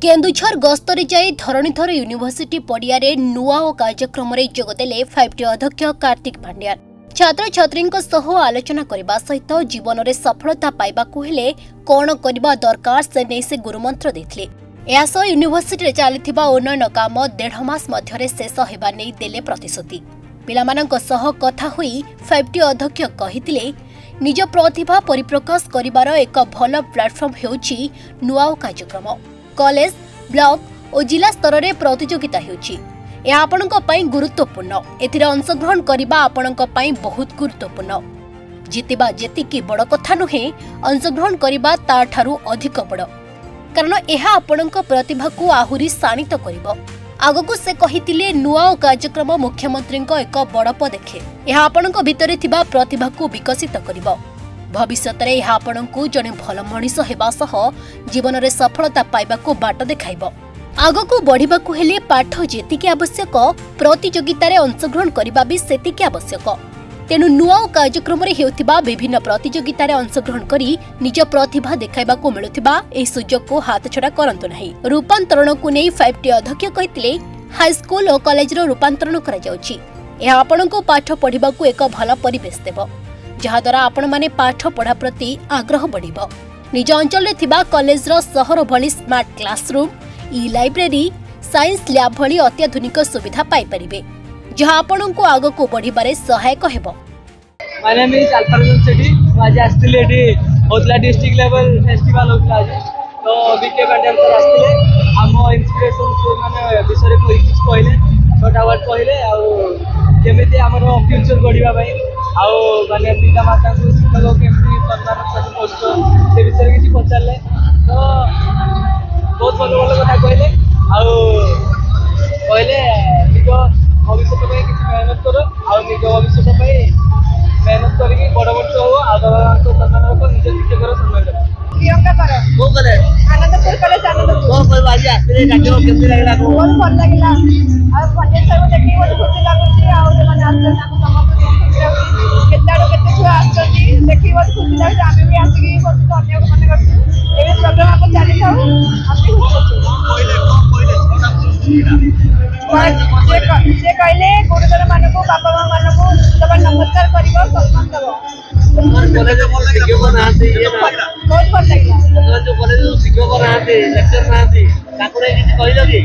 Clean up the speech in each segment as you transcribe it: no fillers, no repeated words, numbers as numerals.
केन्दुझर गस्तरे जाई धरणीधर यूनिवर्सिटी पड़ियारे नुआ और कार्यक्रम जोगदेले 5T अध्यक्ष कार्तिक पांड्यान छात्र छात्री आलोचना करने सहित जीवन में सफलता पाइबाकू हेले कौन करने दरकार से नहीं से गुरुमंत्र देथिले। यासह यूनिवर्सिटी चलता उन्नयन काम 1.5 मास मध्य शेष होगा नहीं देले प्रतिश्रुति। पिलामानंक सह कथा हुई 5T अध्यक्ष कहिथिले निज प्रतिभा परिप्रकाश करिबार एक भल प्लाटफर्म हेउछि नुआ कार्यक्रम। कॉलेज ब्लॉक और जिला स्तर में प्रतियोगिता होछि। यह आपणक पई गुरुत्वपूर्ण। एथिरे अंशग्रहण करबा आपणक पई बहुत गुरुत्वपूर्ण। जितिबा जेतिकी बड़ कथा नुहे, अंशग्रहण करबा ता ठारू अधिक बड़, कारण यह आपणक प्रतिभा को आहुरी शाणित करिवो। आगकू से कहितिले नुआ कार्यक्रम मुख्यमंत्री एक बड़ पदक्षेप। यह आपणक भितरे थिबा प्रतिभा को विकसित करिवो। भविष्य में यह आपको जड़े भल मनीष होगा सह जीवन में सफलता पाइबाकू बाट देखाइब। आगकू बढ़िबाकू हेले पाठ जेतिकी आवश्यक, प्रतियोगिता अंशग्रहण करबा भी सेतिकी आवश्यक। तेणु नुआ कार्यक्रम हेउथिबा विभिन्न प्रतियोगिता अंशग्रहण करी निज प्रतिभा देखाइबाकू मिलुथिबा एही सुजोग को हाथछड़ा करंतु नाही। रूपांतरण को नहीं 5T अध्यक्ष कहिथिले हाईस्कूल और कॉलेज रूपांतरण करा जाउछि। यह आपनको पाठ पढ़िबाकू एक भल परिवेश देबो, जहाद्वारा आपण माने पाठ पढ़ा प्रति आग्रह बढ़िबो। निज अंचल रे थिबा कॉलेज रो सहर भली स्मार्ट क्लासरूम, ई लाइब्रेरी, साइंस लैब भली अत्याधुनिक सुविधा पाई परिबे, जहां आपनको आगको बढ़िबारे सहायक हेबो। माय नेम इज अल्फारेज सेठी। आज आस्तिले एठी होतला डिस्ट्रिक्ट लेवल फेस्टिवल होतला आज, तो बीके पांड्यान सर आस्तिले हम इंस्पिरेशन माने विषय रे किछ कहले, छोटा वर्ड कहले आ केमिति हमर फ्यूचर गढिबा भाई आउ माने पिता माता को शिक्षक केमती सम्मान करछो से विषय किछि पचारले, तो बहुत भल भल कथा कहले आउ कहले निज भविष्य पे किछि मेहनत करो आ निज भविष्य पे मेहनत करके बड़ बड़ हो आ को सम्मान रखो, निज शिक्षक सम्मान करो। प्रियंका पर को करे आनंदपुर कॉलेज आनंदपुर को कोई बाजी आस्ते काटियो केमती लागला को बहुत भल लागला। आ पंडित सर देखि बहुत खुशी लागुची आ जे माने आस्ते नाको समस्त खुशी लागुची। केताडो केते छुआ आस्ती देखि बहुत खुशी लागुची। आमे भी आसी बहुत धन्य को माने करछु। एबे प्रोग्राम आप जानि थाउ आमे कोइले छोटा से कहले गुरुजन मानको बापा मां मानको सब नमस्कार करिवो, सम्मान देबो। कॉलेज बोल के बनाते ये ना बहुत भल लागला। जो कॉलेज शिक्षक बनाते लेक्चर बनाते ताकुरे किछि कहिलो कि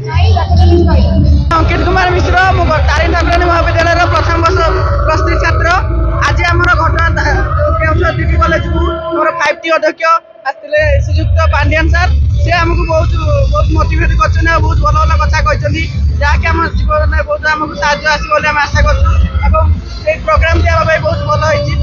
नाही ताकुरे किछि कहिलो। अंकित कुमार मिश्र मो तारिणी ठाकुराणी महाविद्यालय प्रथम वर्ष प्लस 3 छात्र। आज आमर घटना केउछर डिग्री कॉलेज को मोर 5T अध्यक्ष आस्तिले श्रीयुक्त पांड्यान सर, से हमको बहुत मोटिवेट करछन, बहुत भल भल कथा कहछनी, जाके हम जीवन में बहुत हमको साहाय्य आसी बोले हम आशा करछु। एवं ए प्रोग्राम दिया भाई बहुत भल होइछि।